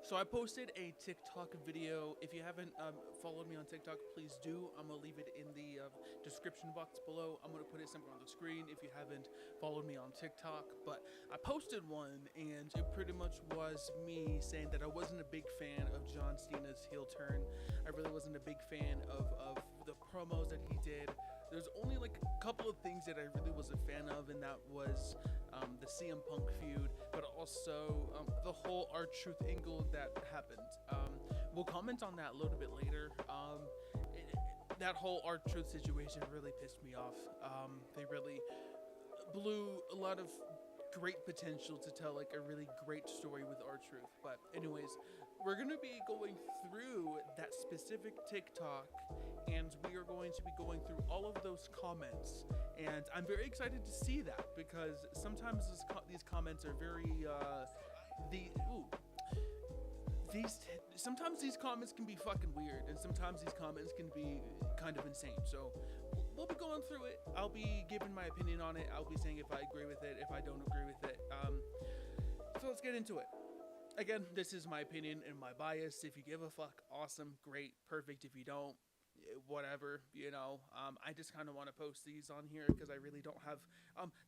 So I posted a TikTok video. If you haven't followed me on TikTok, please do. I'm gonna leave it in the description box below. I'm gonna put it somewhere on the screen if you haven't followed me on TikTok. But I posted one, and it pretty much was me saying that I wasn't a big fan of John Cena's heel turn. I really wasn't a big fan of the promos that he did. There's only like a couple of things that I really was a fan of, and that was the CM Punk feud, but also the whole R-Truth angle that happened. We'll comment on that a little bit later. That whole R-Truth situation really pissed me off. They really blew a lot of great potential to tell like a really great story with R-Truth. But anyways, we're gonna be going through that specific TikTok, and we are going to be going through all of those comments, and I'm very excited to see that because sometimes these comments are very sometimes these comments can be fucking weird, and sometimes these comments can be kind of insane. So we'll be going through it. I'll be giving my opinion on it. I'll be saying if I agree with it, if I don't agree with it. So let's get into it. Again, this is my opinion and my bias. If you give a fuck, awesome, great, perfect. If you don't, whatever, you know. I just kind of want to post these on here because I really don't have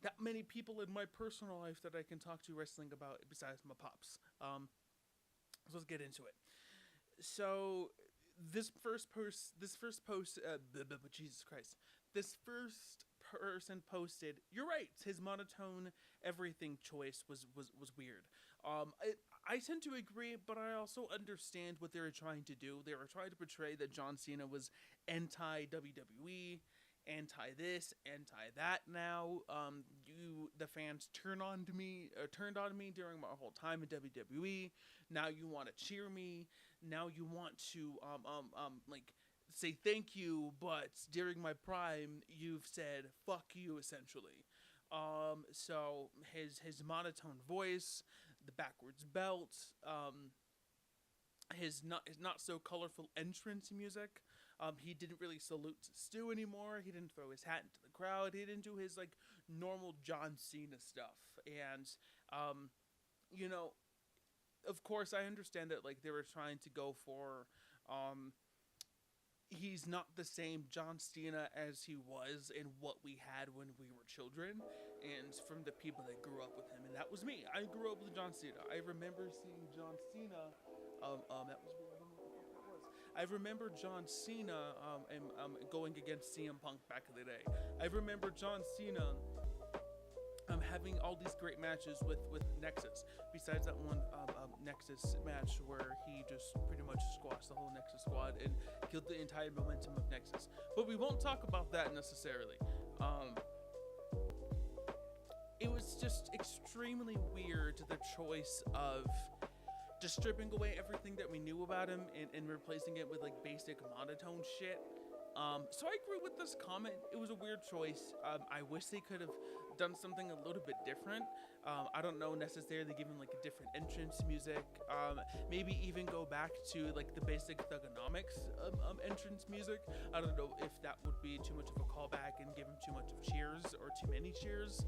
that many people in my personal life that I can talk to wrestling about besides my pops. So let's get into it. So this first post, Jesus Christ, this first person posted, "You're right. His monotone everything choice was weird." I tend to agree, but I also understand what they were trying to do. They were trying to portray that John Cena was anti WWE, anti this, anti that. Now, the fans turned on me during my whole time in WWE. Now you want to cheer me. Now you want to like say thank you, but during my prime, you've said fuck you essentially. So his monotone voice, the backwards belt, his not so colorful entrance music. He didn't really salute to Stu anymore. He didn't throw his hat into the crowd. He didn't do his like normal John Cena stuff. And you know, of course, I understand that like they were trying to go for he's not the same John Cena as he was and what we had when we were children, and from the people that grew up with him, and that was me. I grew up with John Cena. I remember seeing John Cena. That was weird. I don't know what the fuck that was. I remember John Cena and going against CM Punk back in the day. I remember John Cena having all these great matches with Nexus. Besides that one Nexus match where he just pretty much squashed the whole Nexus squad and killed the entire momentum of Nexus. But we won't talk about that necessarily. It was just extremely weird, the choice of just stripping away everything that we knew about him and replacing it with like basic monotone shit. So I agree with this comment. It was a weird choice. I wish they could have done something a little bit different. I don't know necessarily give him like a different entrance music. Maybe even go back to like the basic Thugonomics entrance music. I don't know if that would be too much of a callback and give him too much of cheers or too many cheers.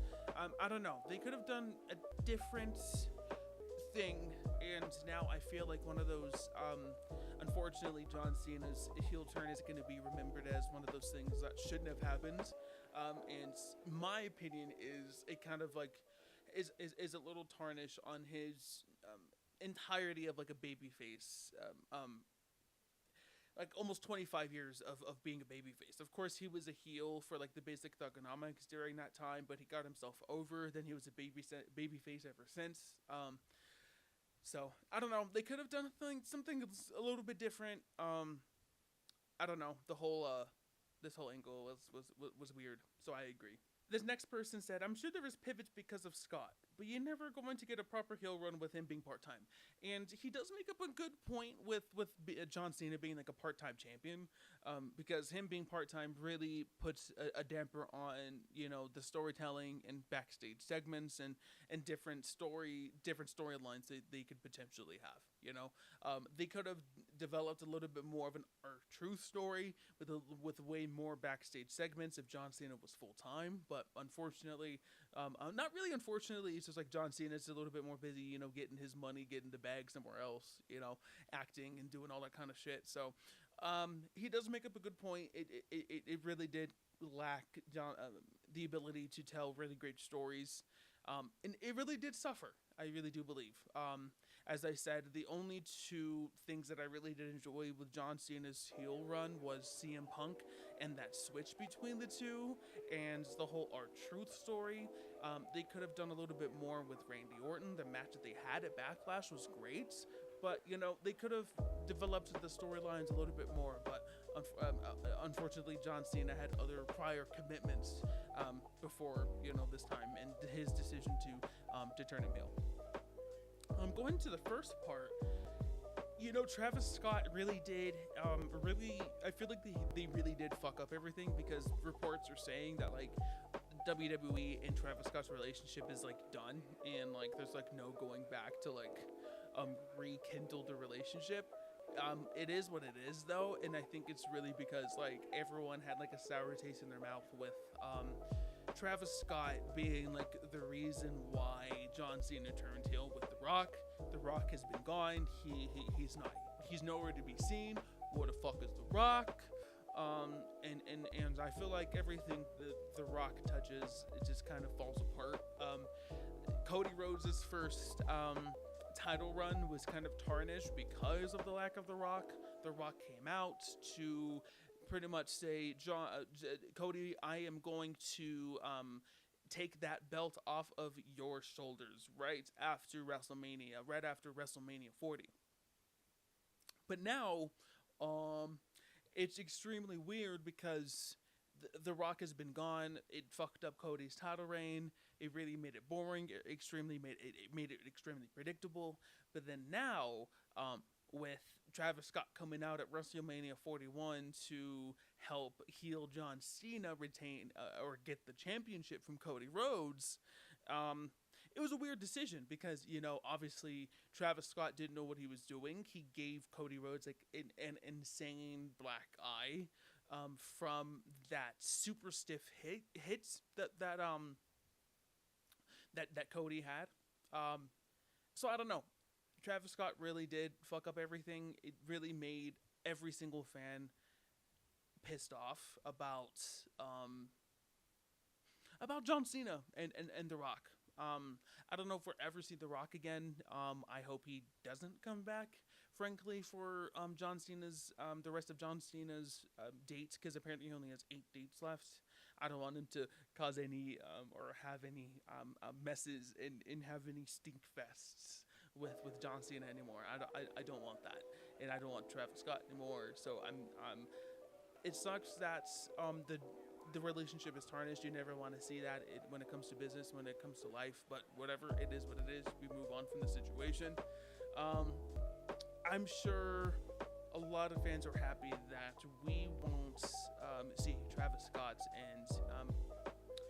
I don't know. They could have done a different thing, and now I feel like one of those unfortunately John Cena's heel turn is going to be remembered as one of those things that shouldn't have happened, and my opinion is it kind of like is a little tarnish on his entirety of like a baby face, like almost 25 years of being a babyface. Of course, he was a heel for like the basic Thugonomics during that time, but he got himself over. Then he was a babyface ever since. So I don't know. They could have done something a little bit different. I don't know. The whole this whole angle was weird. So I agree. This next person said, "I'm sure there is pivots because of Scott, but you're never going to get a proper heel run with him being part-time." And he does make up a good point with John Cena being like a part-time champion, because him being part-time really puts a damper on, you know, the storytelling and backstage segments and different storylines that they could potentially have. You know, they could have developed a little bit more of an R-Truth story with way more backstage segments if John Cena was full-time, but unfortunately, not really unfortunately, it's just like John Cena's a little bit more busy, getting his money, getting the bag somewhere else, acting and doing all that kind of shit. So, he does make up a good point. It really did lack John the ability to tell really great stories, and it really did suffer. I really do believe. As I said, the only two things that I really did enjoy with John Cena's heel run was CM Punk and that switch between the two, and the whole R-Truth story. They could have done a little bit more with Randy Orton. The match that they had at Backlash was great, but they could have developed the storylines a little bit more. But unfortunately, John Cena had other prior commitments before this time, and his decision to turn him heel. Going to the first part, Travis Scott really did, I feel like they really did fuck up everything, because reports are saying that, like, WWE and Travis Scott's relationship is, like, done, and, like, there's, like, no going back to, like, rekindle the relationship. It is what it is, though, and I think it's really because, like, everyone had, like, a sour taste in their mouth with, Travis Scott being, like, the reason why John Cena turned heel with The Rock. The Rock has been gone. He's nowhere to be seen. What the fuck is The Rock? And I feel like everything the Rock touches, it just kind of falls apart. Cody Rhodes' first title run was kind of tarnished because of the lack of The Rock. The Rock came out to pretty much say, Cody, I am going to take that belt off of your shoulders right after WrestleMania 40. But now, it's extremely weird because the Rock has been gone. It fucked up Cody's title reign. It really made it boring. It made it extremely predictable. But then now, with Travis Scott coming out at WrestleMania 41 to help heel John Cena retain or get the championship from Cody Rhodes, it was a weird decision because, obviously Travis Scott didn't know what he was doing. He gave Cody Rhodes like an insane black eye from that super stiff hits that Cody had. So I don't know. Travis Scott really did fuck up everything. It really made every single fan pissed off about John Cena and The Rock. I don't know if we'll ever see The Rock again. I hope he doesn't come back, frankly, for John Cena's the rest of John Cena's dates, because apparently he only has 8 dates left. I don't want him to cause any or have any messes and have any stink fests with John Cena anymore. I don't want that, and I don't want Travis Scott anymore. So it sucks that the relationship is tarnished. You never want to see that when it comes to business, when it comes to life. But whatever, it is what it is. We move on from the situation. I'm sure a lot of fans are happy that we won't see Travis Scott, and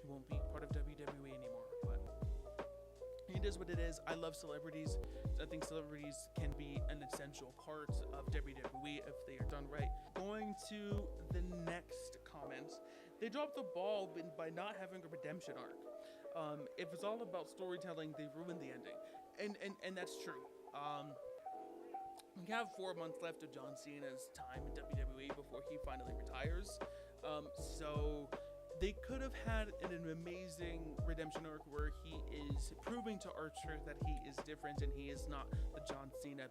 he won't be part of WWE anymore. But it is what it is. I love celebrities. I think celebrities can be an essential part of WWE if they are done right. Going to the next comment. They dropped the ball by not having a redemption arc. If it's all about storytelling, they ruined the ending. And that's true. We have 4 months left of John Cena's time in WWE before he finally retires. So they could have had an amazing redemption arc where he is proving to R-Truth that he is different and he is not the John Cena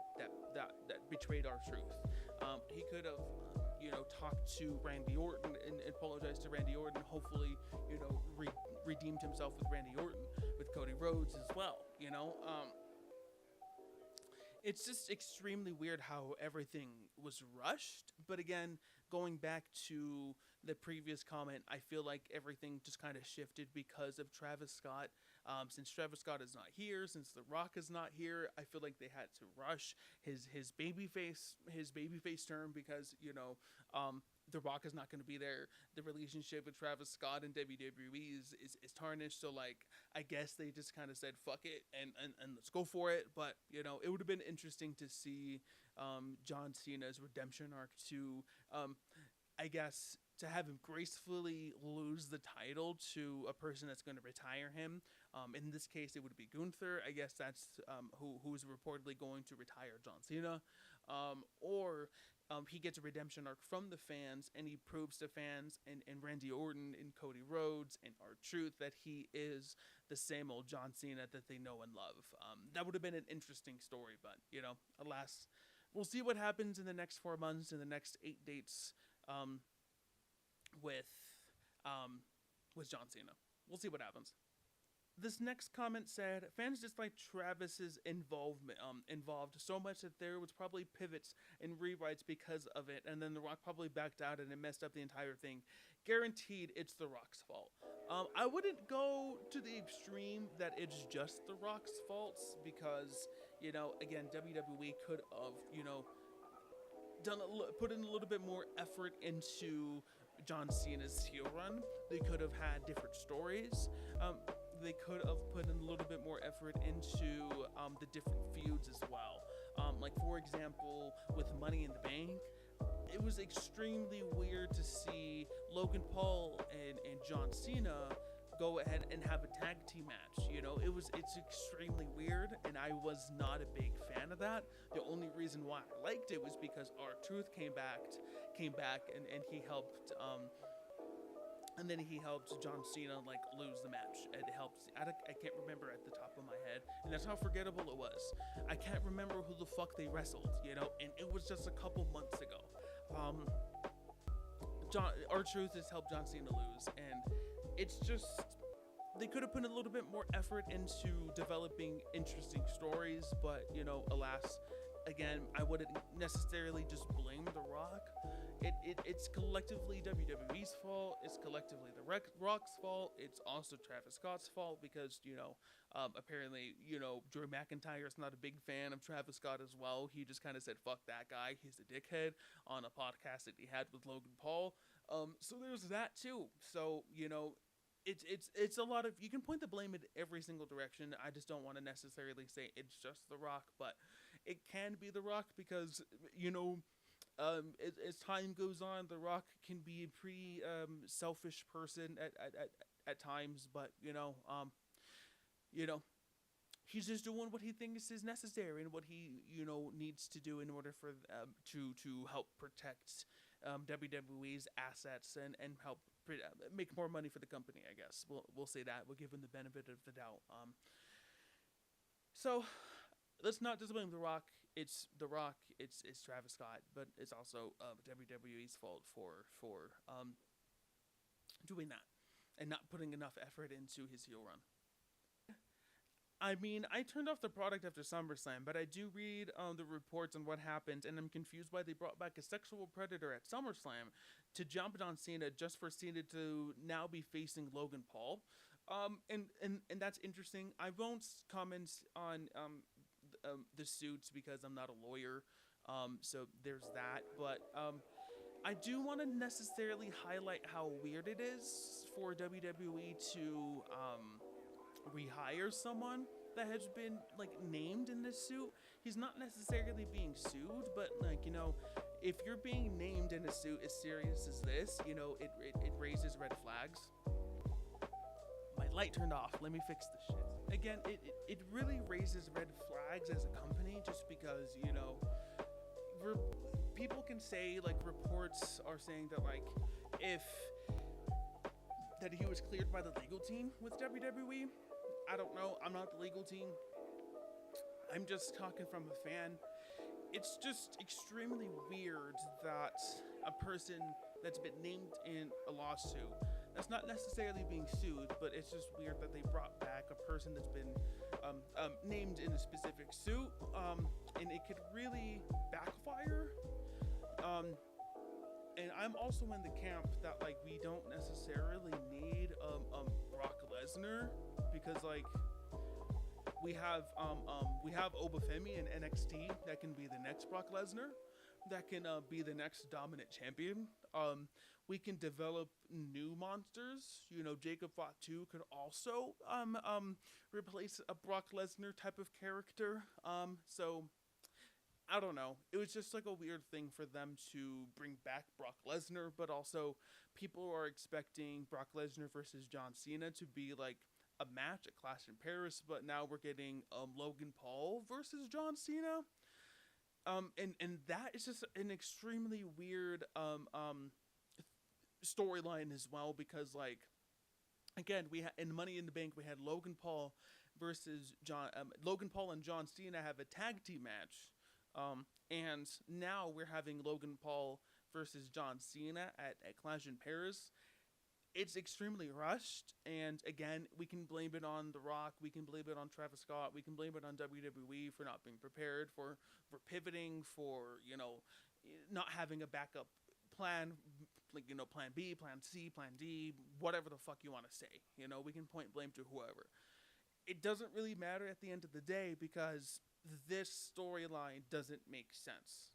that betrayed R-Truth. He could have, talked to Randy Orton and apologized to Randy Orton. Hopefully, redeemed himself with Randy Orton, with Cody Rhodes as well. It's just extremely weird how everything was rushed. But again, going back to the previous comment, I feel like everything just kind of shifted because of Travis Scott. Since Travis Scott is not here, since The Rock is not here, I feel like they had to rush his babyface term because The Rock is not going to be there. The relationship with Travis Scott and WWE is tarnished. So like, I guess they just kind of said fuck it and let's go for it. But it would have been interesting to see John Cena's redemption arc to I guess to have him gracefully lose the title to a person that's going to retire him. In this case, it would be Gunther. I guess that's who's reportedly going to retire John Cena, or he gets a redemption arc from the fans, and he proves to fans and Randy Orton and Cody Rhodes and R-Truth that he is the same old John Cena that they know and love. That would have been an interesting story, but alas, we'll see what happens in the next 4 months, in the next 8 dates, with John Cena. We'll see what happens. This next comment said, fans disliked Travis's involved so much that there was probably pivots and rewrites because of it, and then The Rock probably backed out and it messed up the entire thing. Guaranteed it's The Rock's fault. I wouldn't go to the extreme that it's just The Rock's fault, because, again, WWE could have, put in a little bit more effort into John Cena's heel run. They could have had different stories. They could have put in a little bit more effort into the different feuds as well. Like, for example, with Money in the Bank, it was extremely weird to see Logan Paul and John Cena go ahead and have a tag team match. It's extremely weird, and I was not a big fan of that. The only reason why I liked it was because R-Truth came back and he helped and then he helped John Cena lose the match. It helped. I can't remember at the top of my head, and that's how forgettable it was. I can't remember who the fuck they wrestled, and it was just a couple months ago. R-Truth has helped John Cena lose, and it's just, they could have put a little bit more effort into developing interesting stories, but alas, again, I wouldn't necessarily just blame The Rock. It's collectively WWE's fault. It's collectively The Rock's fault. It's also Travis Scott's fault because, apparently, Drew McIntyre's not a big fan of Travis Scott as well. He just kind of said, fuck that guy, he's a dickhead, on a podcast that he had with Logan Paul. So there's that too. So, it's a lot of, you can point the blame in every single direction. I just don't want to necessarily say it's just The Rock, but it can be The Rock because, as time goes on, The Rock can be a pretty selfish person at times, but he's just doing what he thinks is necessary and what he needs to do in order for to help protect WWE's assets and help make more money for the company. I guess we'll say that. We'll give him the benefit of the doubt. So let's not just blame The Rock. It's The Rock, it's Travis Scott, but it's also WWE's fault for doing that and not putting enough effort into his heel run. I mean, I turned off the product after SummerSlam, but I do read the reports on what happened, and I'm confused why they brought back a sexual predator at SummerSlam to jump on Cena just for Cena to now be facing Logan Paul. And that's interesting. I won't comment on the suits because I'm not a lawyer, so there's that. But I do want to necessarily highlight how weird it is for WWE to rehire someone that has been named in this suit. He's not necessarily being sued, but if you're being named in a suit as serious as this, it raises red flags. My light turned off. Let me fix this shit. Again, it really raises red flags as a company just because, people can say, reports are saying that, that he was cleared by the legal team with WWE. I don't know. I'm not the legal team. I'm just talking from a fan. It's just extremely weird that a person that's been named in a lawsuit that's not necessarily being sued, but it's just weird that they brought back a person that's been named in a specific suit, and it could really backfire. And I'm also in the camp that we don't necessarily need Brock Lesnar because we have Obafemi in NXT that can be the next Brock Lesnar, that can be the next dominant champion. We can develop new monsters. Jacob Fatu could also replace a Brock Lesnar type of character. So I don't know. It was just a weird thing for them to bring back Brock Lesnar, but also people are expecting Brock Lesnar versus John Cena to be a match at Clash in Paris, but now we're getting Logan Paul versus John Cena. And that is just an extremely weird storyline as well, because like, again, we in Money in the Bank we had Logan Paul versus Logan Paul and John Cena have a tag team match, and now we're having Logan Paul versus John Cena at Clash in Paris. It's extremely rushed, and again, we can blame it on The Rock, we can blame it on Travis Scott, we can blame it on WWE for not being prepared, for pivoting, for, you know, not having a backup plan, like, you know, plan B, plan C, plan D, whatever the fuck you want to say. You know, we can point blame to whoever. It doesn't really matter at the end of the day, because this storyline doesn't make sense.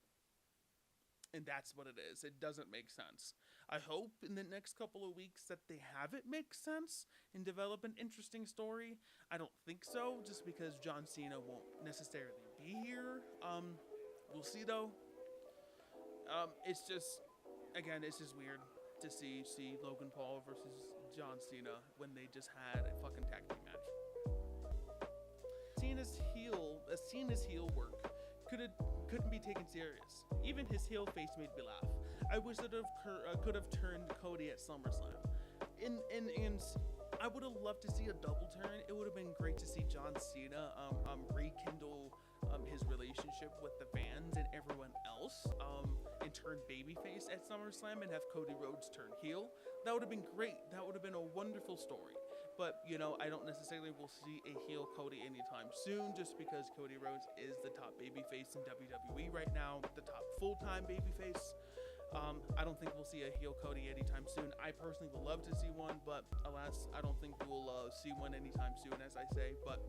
And that's what it is. It doesn't make sense. I hope in the next couple of weeks that they have it make sense and develop an interesting story. I don't think so, just because John Cena won't necessarily be here. We'll see though. It's just, again, it's just weird to see Logan Paul versus John Cena when they just had a fucking tag team match. Cena's heel work couldn't be taken serious. Even his heel face made me laugh. I wish that could have turned Cody at SummerSlam. And I would have loved to see a double turn. It would have been great to see John Cena rekindle his relationship with the fans and everyone else, and turn babyface at SummerSlam and have Cody Rhodes turn heel. That would have been great. That would have been a wonderful story. But, you know, I don't necessarily will see a heel Cody anytime soon, just because Cody Rhodes is the top babyface in WWE right now, the top full-time babyface. I don't think we'll see a heel Cody anytime soon. I personally would love to see one, but alas, I don't think we'll see one anytime soon, as I say. But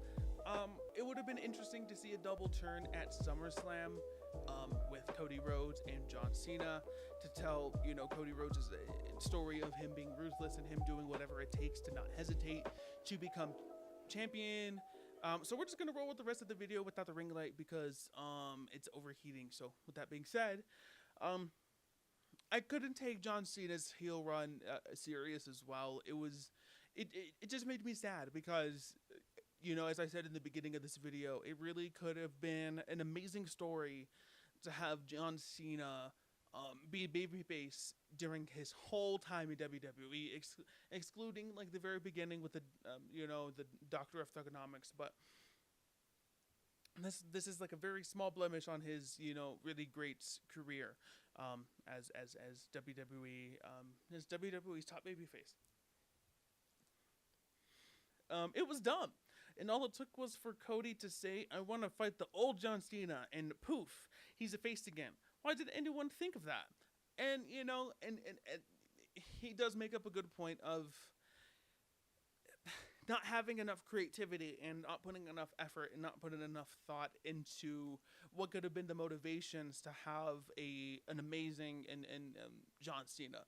it would have been interesting to see a double turn at SummerSlam with Cody Rhodes and John Cena, to tell, you know, Cody Rhodes' story of him being ruthless and him doing whatever it takes to not hesitate to become champion. So we're just gonna roll with the rest of the video without the ring light, because it's overheating. So with that being said, I couldn't take John Cena's heel run serious as well. It just made me sad, because, you know, as I said in the beginning of this video, it really could have been an amazing story to have John Cena be a babyface during his whole time in WWE, excluding like the very beginning with the you know, the Doctor of Thugonomics. But this is like a very small blemish on his, you know, really great career as WWE as WWE's top babyface. It was dumb, and all it took was for Cody to say, "I want to fight the old John Cena," and poof, he's a face again. Why did anyone think of that? And, you know, and he does make up a good point of not having enough creativity and not putting enough effort and not putting enough thought into what could have been the motivations to have an amazing and John Cena.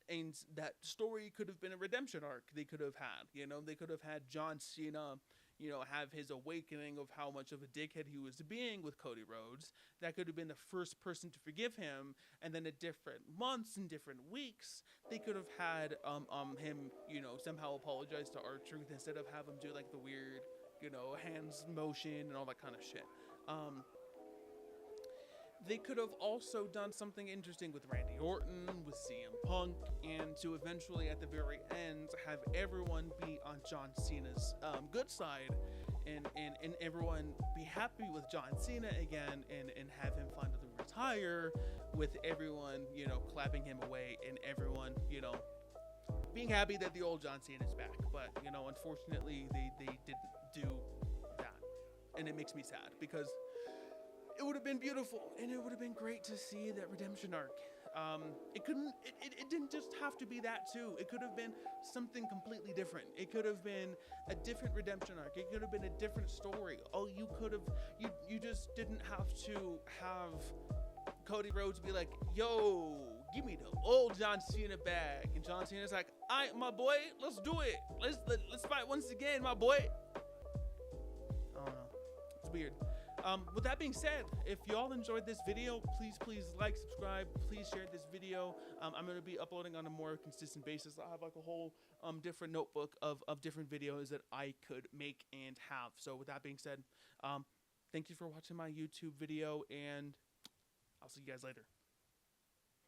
And that story could have been a redemption arc they could have had. You know, they could have had John Cena, you know, have his awakening of how much of a dickhead he was being with Cody Rhodes. That could have been the first person to forgive him, and then at different months and different weeks, they could have had him, you know, somehow apologize to R-Truth instead of have him do like the weird, you know, hands motion and all that kind of shit. They could have also done something interesting with Randy Orton, with CM Punk, and to eventually, at the very end, have everyone be on John Cena's good side, and everyone be happy with John Cena again, and have him finally retire, with everyone, you know, clapping him away, and everyone, you know, being happy that the old John Cena is back. But, you know, unfortunately, they didn't do that, and it makes me sad, because it would have been beautiful, and it would have been great to see that redemption arc. It didn't just have to be that too. It could have been something completely different. It could have been a different redemption arc. It could have been a different story. Oh, you just didn't have to have Cody Rhodes be like, "Yo, give me the old John Cena back," and John Cena's like, "All right, my boy, let's do it. Let's fight once again, my boy." I don't know. It's weird. With that being said, if y'all enjoyed this video, please like, subscribe, please share this video. I'm going to be uploading on a more consistent basis. I have like a whole different notebook of different videos that I could make and have. So with that being said, thank you for watching my YouTube video, and I'll see you guys later.